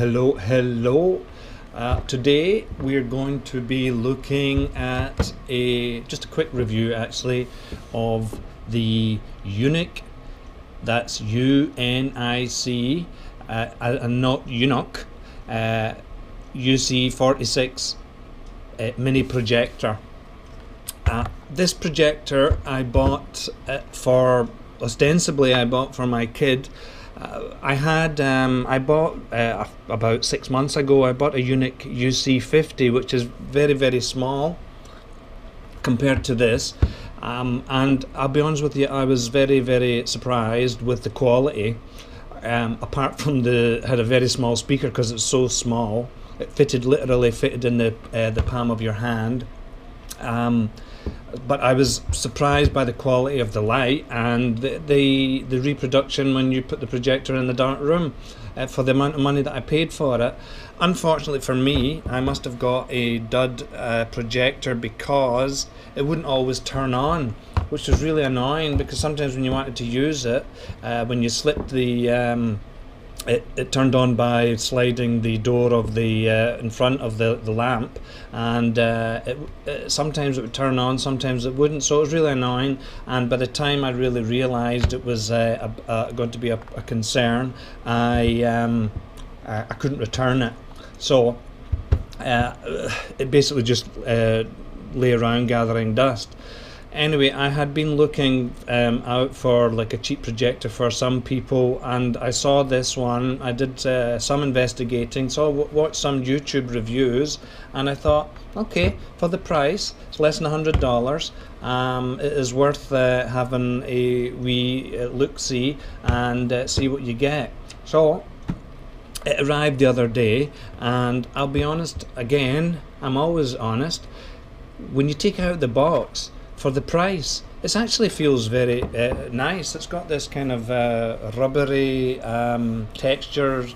Hello. Today we're going to be looking at just a quick review actually of the Unic, that's UNIC, and not Unic, UC46 mini projector. This projector I bought ostensibly I bought for my kid. I bought about 6 months ago. I bought a Unic UC50, which is very small compared to this, and I'll be honest with you, I was very surprised with the quality. Apart from had a very small speaker because it's so small, it literally fitted in the palm of your hand. But I was surprised by the quality of the light and the reproduction when you put the projector in the dark room for the amount of money that I paid for it. Unfortunately for me, I must have got a dud projector because it wouldn't always turn on, which was really annoying, because sometimes when you wanted to use it, when you slipped the it turned on by sliding the door of the in front of the lamp, and sometimes it would turn on, sometimes it wouldn't, so it was really annoying. And by the time I really realized it was going to be a concern, I couldn't return it, so it basically just lay around gathering dust. Anyway, I had been looking out for like a cheap projector for some people, and I saw this one. I did some investigating, so I watched some YouTube reviews, and I thought, okay, for the price, it's less than $100. It is worth having a wee look-see and see what you get. So it arrived the other day, and I'll be honest, again, I'm always honest, when you take out the box, for the price, it actually feels very nice. It's got this kind of rubbery texture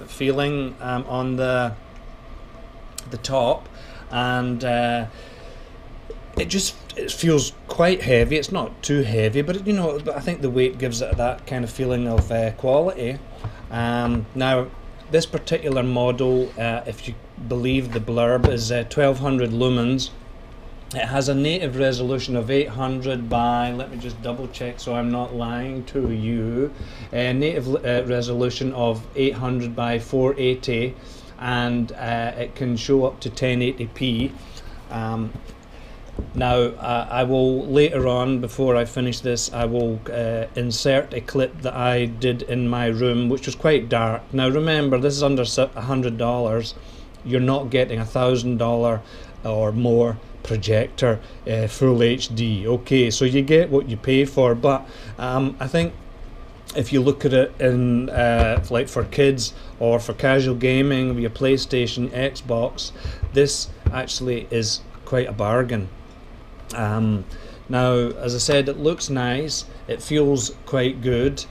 feeling on the top, and it feels quite heavy. It's not too heavy, but I think the weight gives it that kind of feeling of quality. Now, this particular model, if you believe the blurb, is 1200 lumens. It has a native resolution of 800 by, let me just double check so I'm not lying to you, a native resolution of 800 by 480, and it can show up to 1080p. Now I will later on, before I finish this, I will insert a clip that I did in my room, which was quite dark. Now remember, this is under $100. You're not getting $1,000 or more projector full HD. Okay, so you get what you pay for, but I think if you look at it in like for kids or for casual gaming with your PlayStation, Xbox, this actually is quite a bargain. Now, as I said, it looks nice, it feels quite good.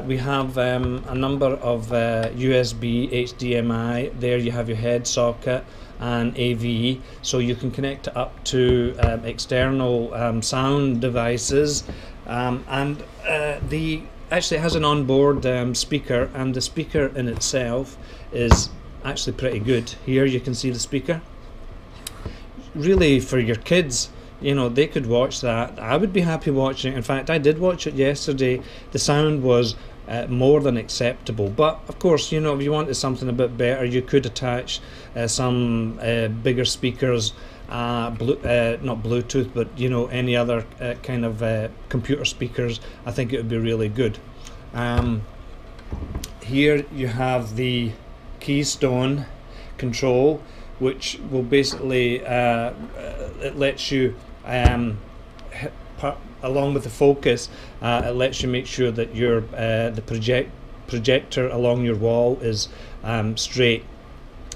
We have a number of USB, HDMI. There you have your head socket and AV, so you can connect it up to external sound devices, and actually it has an onboard speaker, and the speaker in itself is actually pretty good. Here you can see the speaker. Really, for your kids, they could watch that. I would be happy watching it. In fact, I did watch it yesterday. The sound was more than acceptable, but of course, if you wanted something a bit better, you could attach some bigger speakers, not Bluetooth, but any other kind of computer speakers. I think it would be really good. Here you have the keystone control, which will basically it lets you along with the focus, it lets you make sure that your the projector along your wall is straight.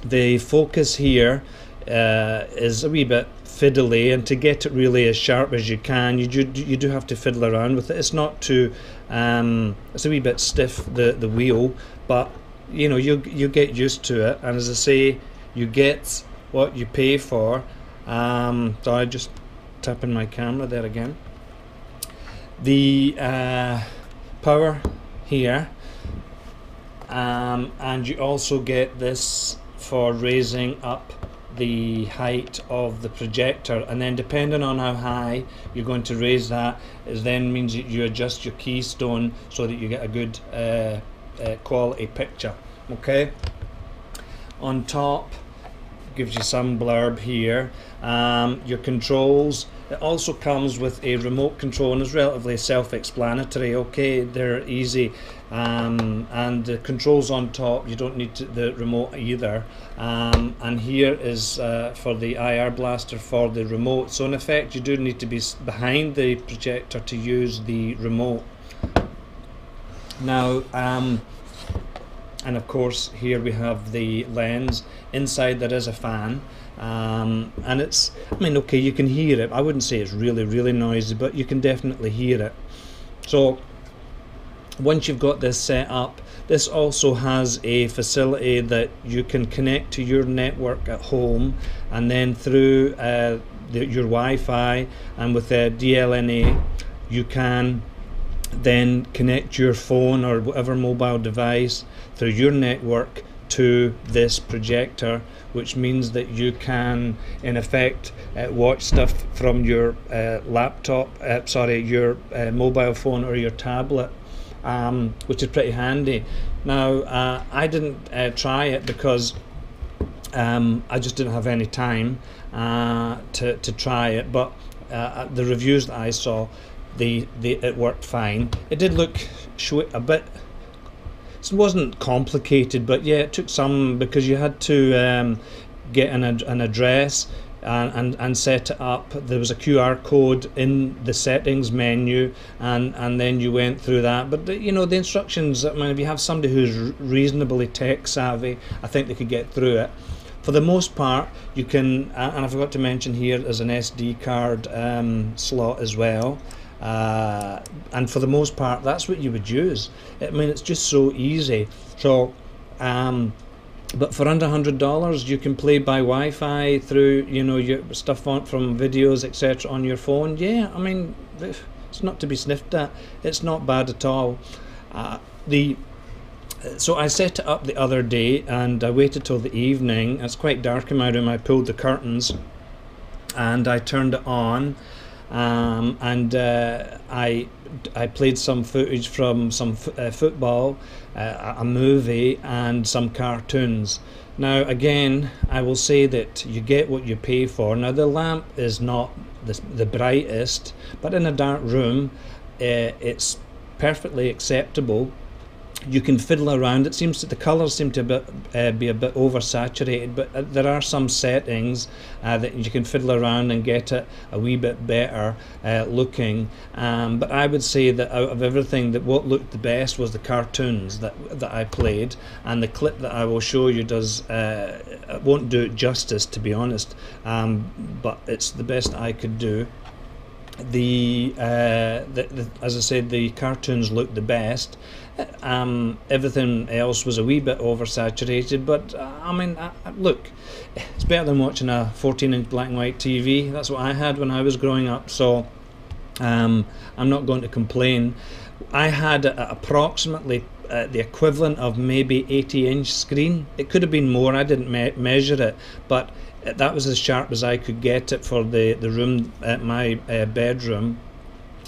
The focus here is a wee bit fiddly, and to get it really as sharp as you can, you do have to fiddle around with it. It's not too it's a wee bit stiff, the wheel, but you get used to it, and as I say, you get what you pay for. So I just tapping my camera there again. The power here and you also get this for raising up the height of the projector, and then depending on how high you're going to raise that, it then means that you adjust your keystone so that you get a good quality picture. Okay, on top gives you some blurb here. Your controls, it also comes with a remote control and is relatively self-explanatory. Okay, they're easy, and the controls on top, you don't need the remote either. And here is for the IR blaster for the remote, so in effect you do need to be behind the projector to use the remote. Now and of course here we have the lens. Inside there is a fan, and it's, I mean, okay, you can hear it. I wouldn't say it's really noisy, but you can definitely hear it. So once you've got this set up, this also has a facility that you can connect to your network at home, and then through your Wi-Fi and with the DLNA you can then connect your phone or whatever mobile device through your network to this projector, which means that you can in effect watch stuff from your laptop, your mobile phone or your tablet, which is pretty handy. Now I didn't try it because I just didn't have any time to try it, but the reviews that I saw, it worked fine. It did look a bit, it wasn't complicated, but yeah, it took some, because you had to get an address and set it up. There was a QR code in the settings menu, and then you went through that. But you know, the instructions, I mean, if you have somebody who's reasonably tech savvy, I think they could get through it. For the most part, you can, and I forgot to mention here, there's an SD card slot as well. And for the most part, that's what you would use. I mean, it's just so easy. So, but for under $100, you can play by Wi-Fi through, you know, your stuff from videos, etc., on your phone. Yeah, I mean, it's not to be sniffed at. It's not bad at all. So I set it up the other day, and I waited till the evening. It's quite dark in my room. I pulled the curtains, and I turned it on. I played some footage from some football, a movie, and some cartoons. Now again, I will say that you get what you pay for. Now the lamp is not the brightest, but in a dark room it's perfectly acceptable. You can fiddle around. It seems that the colours seem to be a bit oversaturated, but there are some settings that you can fiddle around and get it a wee bit better looking. But I would say that out of everything, that what looked the best was the cartoons that I played, and the clip that I will show you won't do it justice, to be honest, but it's the best I could do. As I said, the cartoons looked the best. Everything else was a wee bit oversaturated, but I mean, look, it's better than watching a 14-inch black and white TV. That's what I had when I was growing up, so I'm not going to complain. I had approximately the equivalent of maybe 80-inch screen. It could have been more. I didn't measure it, but that was as sharp as I could get it for the room at my bedroom,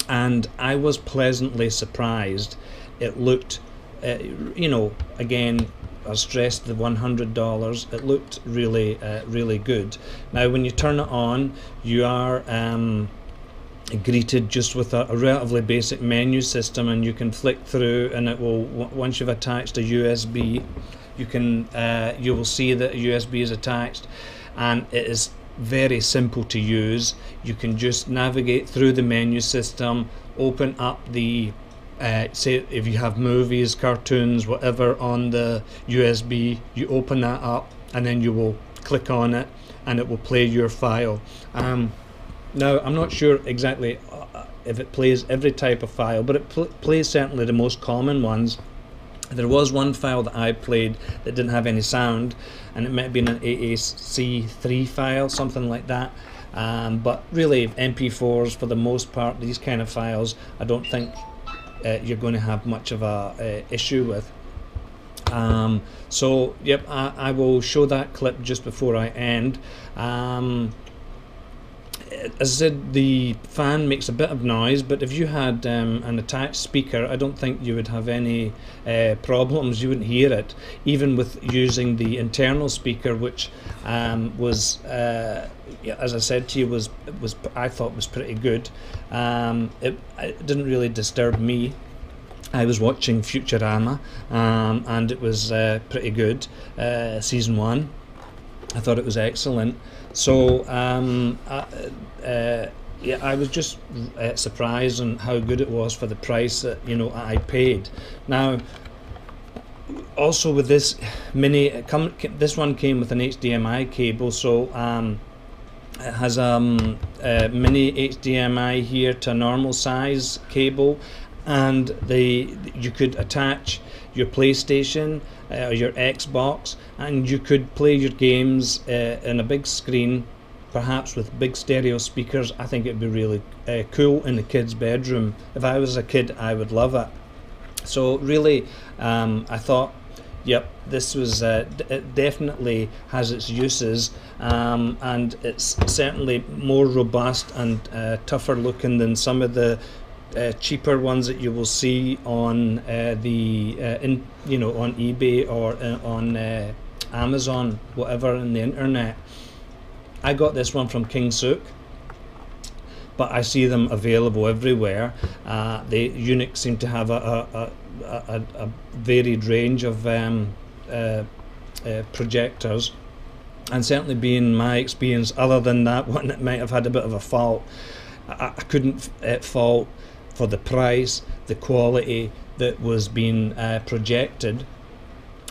and I was pleasantly surprised. It looked, you know, again, I stressed the $100. It looked really, really good. Now, when you turn it on, you are greeted just with a relatively basic menu system, and you can flick through, and it will, once you've attached a USB, you will see that a USB is attached, and it is very simple to use. You can just navigate through the menu system, open up the say if you have movies, cartoons, whatever on the USB, you open that up, and then you will click on it and it will play your file. Now I'm not sure exactly if it plays every type of file, but it plays certainly the most common ones. There was one file that I played that didn't have any sound, and it might have been an AAC3 file, something like that. But really, MP4s for the most part, these kind of files, I don't think you're going to have much of a issue with. So yep, I will show that clip just before I end. As I said, the fan makes a bit of noise, but if you had an attached speaker, I don't think you would have any problems. You wouldn't hear it, even with using the internal speaker, which was, as I said to you, was I thought was pretty good. It didn't really disturb me. I was watching Futurama, and it was pretty good. Season 1, I thought it was excellent. So yeah, I was just surprised on how good it was for the price that I paid. Now, also with this mini, this one came with an HDMI cable, so it has a mini HDMI here to a normal size cable, and you could attach your PlayStation or your Xbox, and you could play your games in a big screen, perhaps with big stereo speakers. I think it'd be really cool in the kids' bedroom. If I was a kid, I would love it. So really, I thought, yep, this was it definitely has its uses, and it's certainly more robust and tougher looking than some of the cheaper ones that you will see on on eBay or on Amazon, whatever, on the internet. I got this one from King Sook, but I see them available everywhere. The Unic seem to have a varied range of projectors, and certainly being my experience, other than that one that might have had a bit of a fault, I couldn't fault for the price, the quality that was being projected.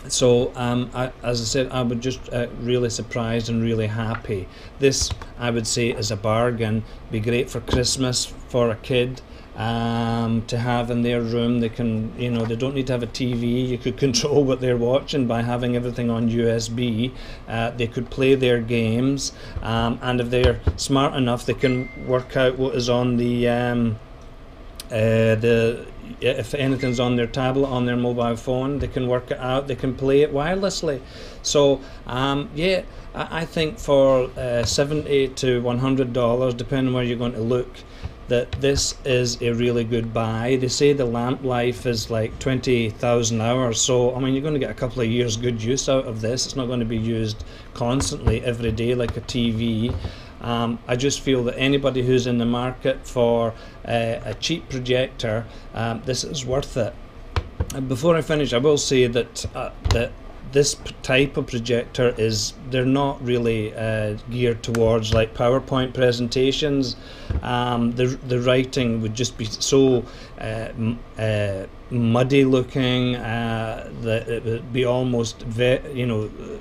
So as I said, I was just really surprised and really happy. This, I would say, is a bargain. Be great for Christmas for a kid to have in their room. They can, they don't need to have a TV. You could control what they're watching by having everything on USB. They could play their games, and if they're smart enough, they can work out what is on if anything's on their tablet, on their mobile phone, they can work it out, they can play it wirelessly. So yeah, I think for $70 to $100, depending where you're going to look, that this is a really good buy. They say the lamp life is like 20,000 hours, so I mean, you're going to get a couple of years good use out of this. It's not going to be used constantly every day like a TV. I just feel that anybody who's in the market for a cheap projector, this is worth it. And before I finish, I will say that that this type of projector they're not really geared towards like PowerPoint presentations. The writing would just be so muddy looking that it would be almost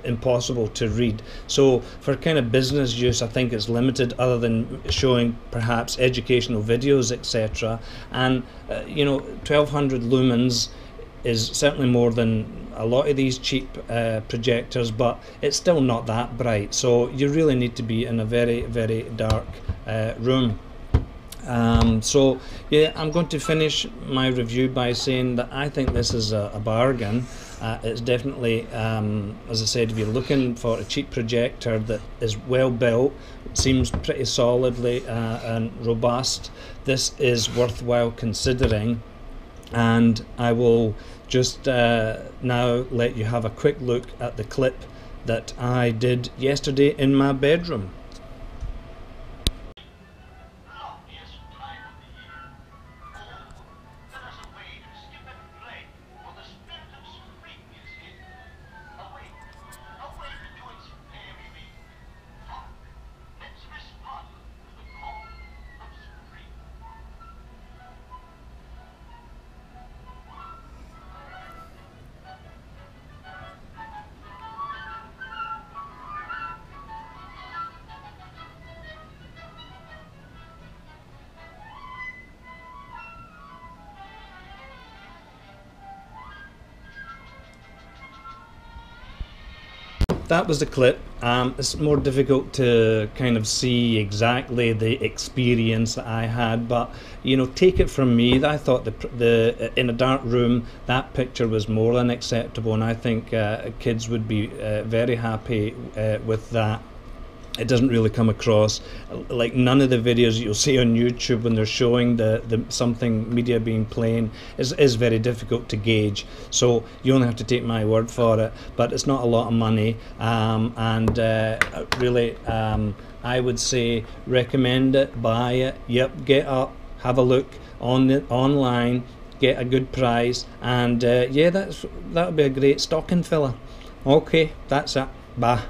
impossible to read. So for kind of business use, I think it's limited, other than showing perhaps educational videos, etc. And 1200 lumens is certainly more than a lot of these cheap projectors, but it's still not that bright, so you really need to be in a very, very dark room. So yeah, I'm going to finish my review by saying that I think this is a bargain. It's definitely, as I said, if you're looking for a cheap projector that is well built, seems pretty solidly and robust, this is worthwhile considering. And I will just now let you have a quick look at the clip that I did yesterday in my bedroom. that was the clip. It's more difficult to kind of see exactly the experience that I had, but you know, take it from me, I thought the in a dark room, that picture was more than acceptable, and I think kids would be very happy with that. It doesn't really come across like none of the videos you'll see on YouTube when they're showing the something media being playing is very difficult to gauge. So you only have to take my word for it. But it's not a lot of money, and really, I would say recommend it, buy it. Yep, get up, have a look on the online, get a good price, and yeah, that'll be a great stocking filler. Okay, that's it. Bye.